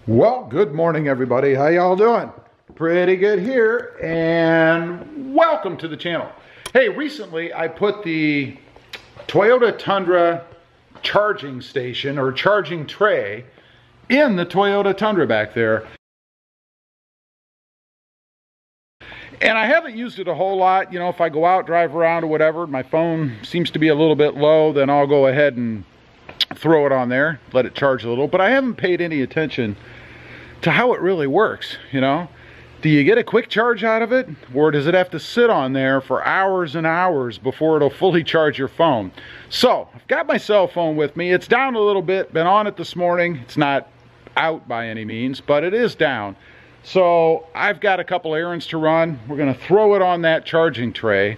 Well, good morning, everybody. How y'all doing? Pretty good here, and welcome to the channel. Hey, recently I put the Toyota Tundra charging station or charging tray in the Toyota Tundra back there. And I haven't used it a whole lot. You know, if I go out, drive around or whatever, my phone seems to be a little bit low, then I'll go ahead and throw it on there, let it charge a little. But I haven't paid any attention to how it really works, you know. Do you get a quick charge out of it, or does it have to sit on there for hours and hours before it'll fully charge your phone? So I've got my cell phone with me. It's down a little bit, been on it this morning. It's not out by any means, but it is down. So I've got a couple errands to run. We're going to throw it on that charging tray,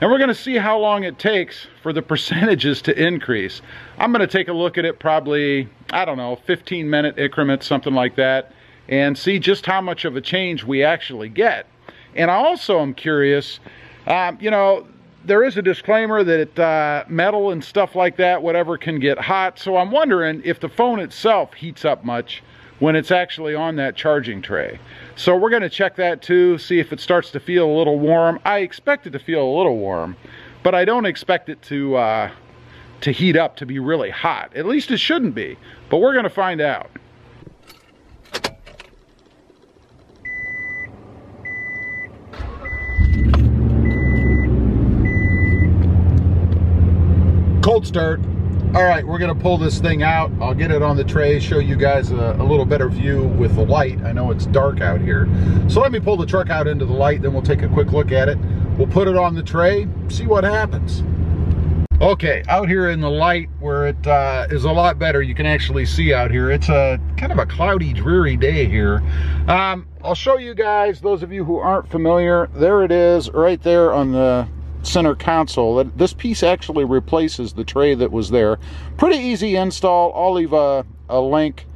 and we're going to see how long it takes for the percentages to increase. I'm going to take a look at it probably, I don't know, 15-minute increments, something like that, and see just how much of a change we actually get. And I also am curious, you know, there is a disclaimer that metal and stuff like that, whatever, can get hot. So I'm wondering if the phone itself heats up much when it's actually on that charging tray. So we're going to check that too, see if it starts to feel a little warm. I expect it to feel a little warm, but I don't expect it to heat up to be really hot. At least it shouldn't be, but we're going to find out. Cold start. All right, we're gonna pull this thing out. I'll get it on the tray, show you guys a little better view with the light. I know it's dark out here. So let me pull the truck out into the light, then we'll take a quick look at it. We'll put it on the tray, see what happens. Okay, out here in the light where it is a lot better, you can actually see out here. It's a kind of a cloudy, dreary day here. I'll show you guys, those of you who aren't familiar, there it is right there on the center console. This piece actually replaces the tray that was there. Pretty easy install. I'll leave a link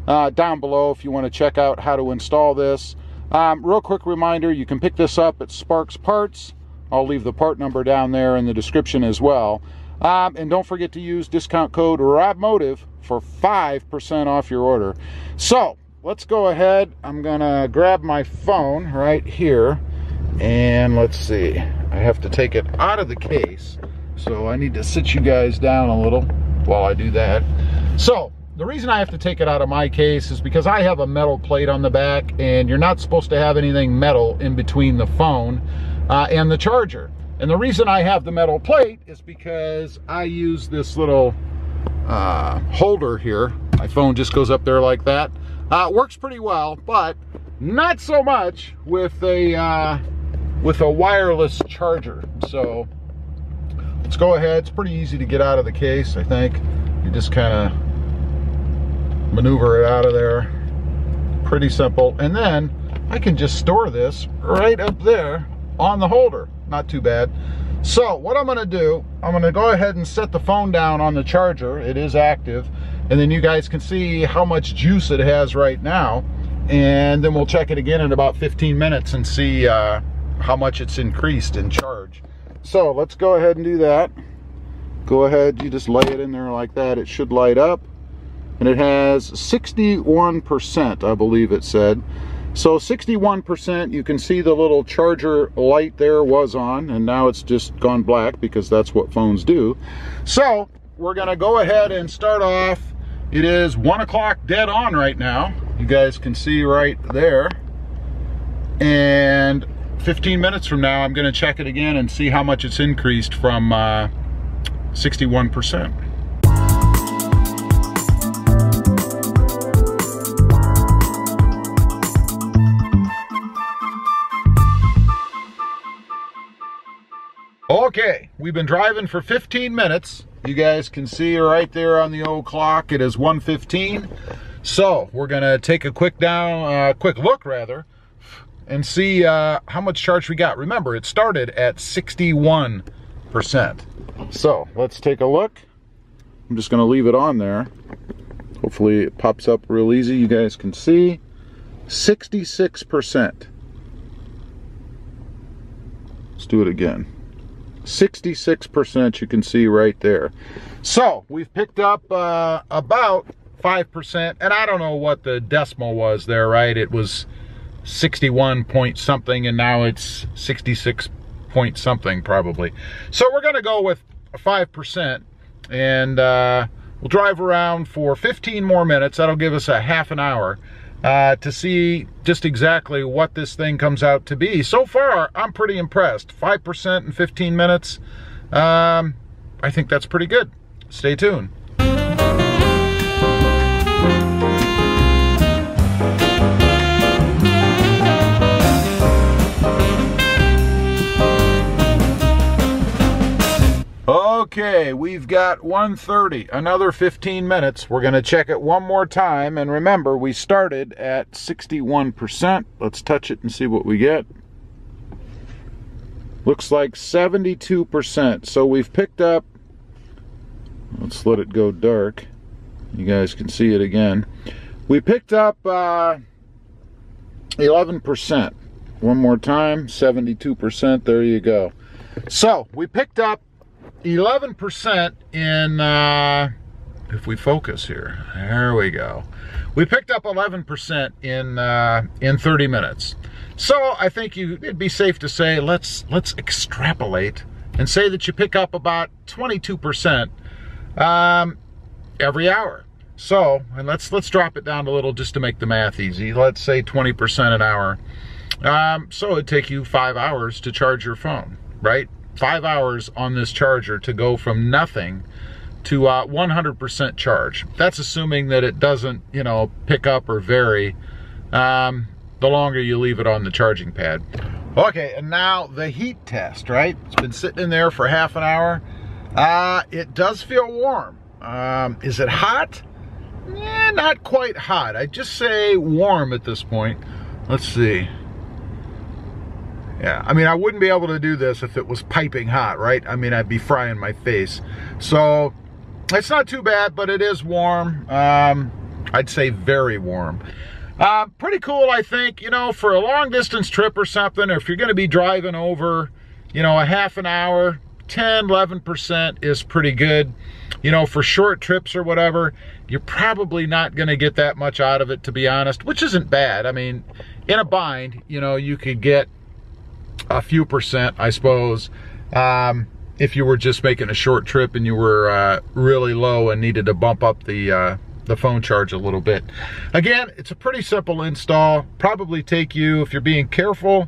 down below if you want to check out how to install this. Real quick reminder, you can pick this up at Sparks Parts. I'll leave the part number down there in the description as well. And don't forget to use discount code RobMotive for 5% off your order. So let's go ahead. I'm gonna grab my phone right here, and let's see, I have to take it out of the case, so I need to sit you guys down a little while I do that. So the reason I have to take it out of my case is because I have a metal plate on the back, and you're not supposed to have anything metal in between the phone and the charger. And the reason I have the metal plate is because I use this little holder here. My phone just goes up there like that. It works pretty well, but not so much with a wireless charger. So let's go ahead. It's pretty easy to get out of the case, I think. You just kind of maneuver it out of there. Pretty simple. And then I can just store this right up there on the holder. Not too bad. So what I'm going to do, I'm going to go ahead and set the phone down on the charger. It is active. And then you guys can see how much juice it has right now. And then we'll check it again in about 15 minutes and see how much it's increased in charge. So let's go ahead and do that. Go ahead, you just lay it in there like that. It should light up, and it has 61%, I believe it said. So 61%, you can see the little charger light there was on, and now it's just gone black because that's what phones do. So we're gonna go ahead and start off. It is 1 o'clock dead on right now. You guys can see right there. And 15 minutes from now, I'm going to check it again and see how much it's increased from 61%. Okay, we've been driving for 15 minutes. You guys can see right there on the old clock, it is 1:15. So we're going to take a quick look rather, and see how much charge we got. Remember, it started at 61%. So let's take a look. I'm just gonna leave it on there. Hopefully it pops up real easy. You guys can see 66%. Let's do it again. 66%, you can see right there. So we've picked up about 5%, and I don't know what the decimal was there, right? It was 61 point something, and now it's 66 point something probably. So we're gonna go with 5%, and we'll drive around for 15 more minutes. That'll give us a half an hour to see just exactly what this thing comes out to be. So far, I'm pretty impressed. 5% in 15 minutes. I think that's pretty good. Stay tuned. Okay, we've got 1:30, another 15 minutes. We're gonna check it one more time, and remember, we started at 61%. Let's touch it and see what we get. Looks like 72%, so we've picked up, let's let it go dark. You guys can see it again. We picked up 11%. One more time, 72%, there you go. So, we picked up 11% in, if we focus here, there we go. We picked up 11% in 30 minutes. So I think it'd be safe to say, let's extrapolate and say that you pick up about 22% every hour. So, and let's drop it down a little just to make the math easy. Let's say 20% an hour. So it'd take you 5 hours to charge your phone, right? 5 hours on this charger to go from nothing to 100% charge. That's assuming that it doesn't, you know, pick up or vary the longer you leave it on the charging pad. Okay, and now the heat test, right? It's been sitting in there for half an hour. It does feel warm. Is it hot? Not quite hot. I'd just say warm at this point. Let's see. Yeah, I mean, I wouldn't be able to do this if it was piping hot, right? I mean, I'd be frying my face. So, it's not too bad, but it is warm. I'd say very warm. Pretty cool, I think, you know, for a long distance trip or something, or if you're gonna be driving over, you know, a half an hour, 10, 11% is pretty good. You know, for short trips or whatever, you're probably not gonna get that much out of it, to be honest, which isn't bad. I mean, in a bind, you know, you could get a few percent, I suppose, if you were just making a short trip and you were really low and needed to bump up the phone charge a little bit. Again, it's a pretty simple install. Probably take you, if you're being careful,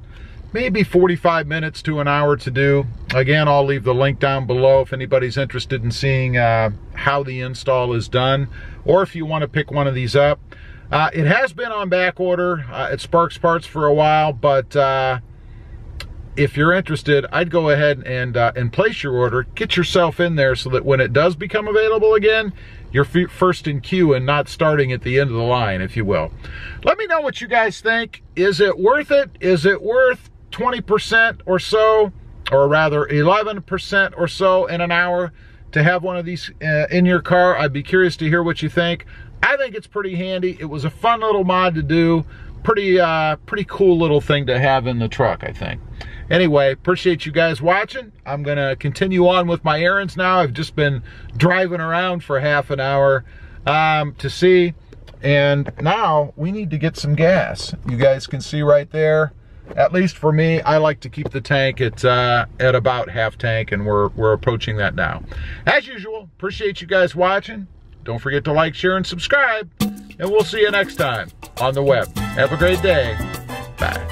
maybe 45 minutes to an hour to do. Again, I'll leave the link down below if anybody's interested in seeing how the install is done, or if you want to pick one of these up. It has been on back order at Sparks Parts for a while, but if you're interested, I'd go ahead and place your order. Get yourself in there so that when it does become available again, you're first in queue and not starting at the end of the line, if you will. Let me know what you guys think. Is it worth it? Is it worth 20% or so, or rather 11% or so in an hour to have one of these in your car? I'd be curious to hear what you think. I think it's pretty handy. It was a fun little mod to do. Pretty cool little thing to have in the truck, I think. Anyway, appreciate you guys watching. I'm gonna continue on with my errands now. I've just been driving around for half an hour to see, and now we need to get some gas. You guys can see right there, at least for me, I like to keep the tank at about half tank, and we're approaching that now. As usual, appreciate you guys watching. Don't forget to like, share, and subscribe, and we'll see you next time on the web. Have a great day. Bye.